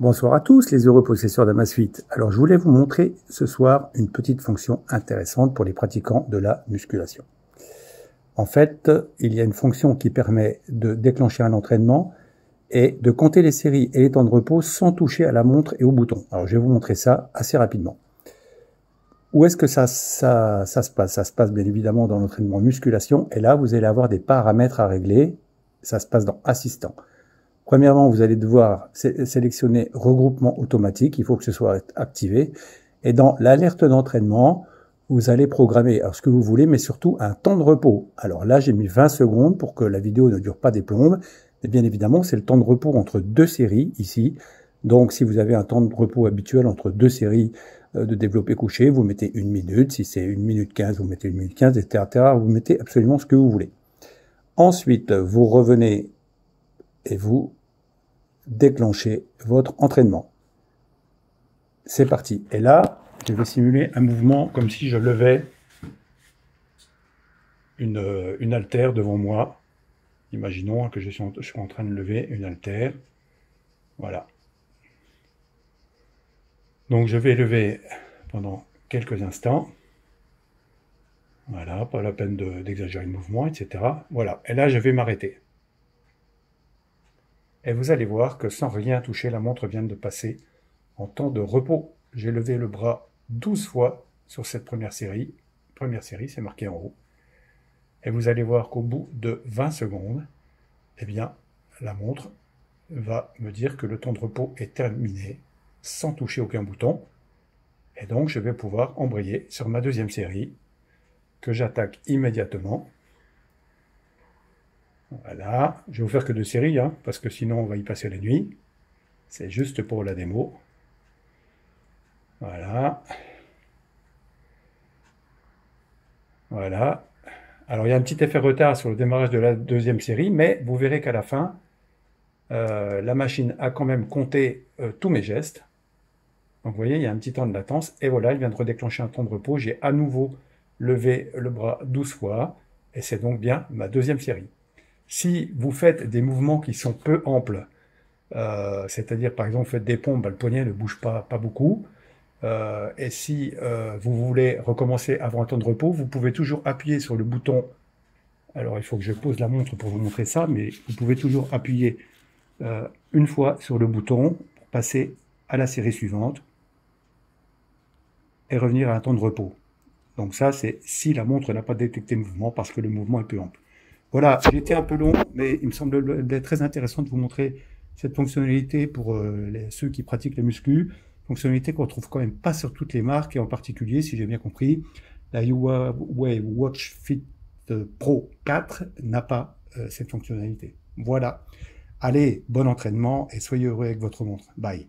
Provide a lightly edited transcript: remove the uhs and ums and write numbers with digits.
Bonsoir à tous les heureux possesseurs d'Amazfit. Alors je voulais vous montrer ce soir une petite fonction intéressante pour les pratiquants de la musculation. En fait, il y a une fonction qui permet de déclencher un entraînement et de compter les séries et les temps de repos sans toucher à la montre et au bouton. Alors je vais vous montrer ça assez rapidement. Où est-ce que ça se passe? Ça se passe bien évidemment dans l'entraînement musculation et là vous allez avoir des paramètres à régler. Ça se passe dans Assistant. Premièrement, vous allez devoir sélectionner regroupement automatique, il faut que ce soit activé. Et dans l'alerte d'entraînement, vous allez programmer ce que vous voulez, mais surtout un temps de repos. Alors là, j'ai mis 20 secondes pour que la vidéo ne dure pas des plombes. Et bien évidemment, c'est le temps de repos entre deux séries ici. Donc si vous avez un temps de repos habituel entre deux séries de développé couché, vous mettez 1 minute. Si c'est 1 minute 15, vous mettez 1 minute 15, etc. Vous mettez absolument ce que vous voulez. Ensuite, vous revenez et vous déclenchez votre entraînement. C'est parti. Et là, je vais simuler un mouvement comme si je levais une haltère devant moi. Imaginons que je suis en train de lever une haltère. Voilà. Donc je vais lever pendant quelques instants. Voilà, pas la peine d'exagérer le mouvement, etc. Voilà. Et là, je vais m'arrêter. Et vous allez voir que sans rien toucher, la montre vient de passer en temps de repos. J'ai levé le bras 12 fois sur cette première série. Première série, c'est marqué en haut. Et vous allez voir qu'au bout de 20 secondes, eh bien, la montre va me dire que le temps de repos est terminé sans toucher aucun bouton. Et donc, je vais pouvoir embrayer sur ma deuxième série que j'attaque immédiatement. Voilà, je vais vous faire que 2 séries, parce que sinon on va y passer la nuit. C'est juste pour la démo. Voilà. Voilà. Alors il y a un petit effet retard sur le démarrage de la deuxième série, mais vous verrez qu'à la fin, la machine a quand même compté tous mes gestes. Donc vous voyez, il y a un petit temps de latence. Et voilà, il vient de redéclencher un temps de repos. J'ai à nouveau levé le bras 12 fois. Et c'est donc bien ma deuxième série. Si vous faites des mouvements qui sont peu amples, c'est-à-dire par exemple vous faites des pompes, le poignet ne bouge pas beaucoup, et si vous voulez recommencer avant un temps de repos, vous pouvez toujours appuyer sur le bouton. Alors il faut que je pose la montre pour vous montrer ça, mais vous pouvez toujours appuyer une fois sur le bouton pour passer à la série suivante et revenir à un temps de repos. Donc ça, c'est si la montre n'a pas détecté le mouvement parce que le mouvement est peu ample. Voilà, j'ai été un peu long, mais il me semble très intéressant de vous montrer cette fonctionnalité pour ceux qui pratiquent la muscu. Fonctionnalité qu'on trouve quand même pas sur toutes les marques, et en particulier, si j'ai bien compris, la Huawei Watch Fit Pro 4 n'a pas cette fonctionnalité. Voilà. Allez, bon entraînement et soyez heureux avec votre montre. Bye.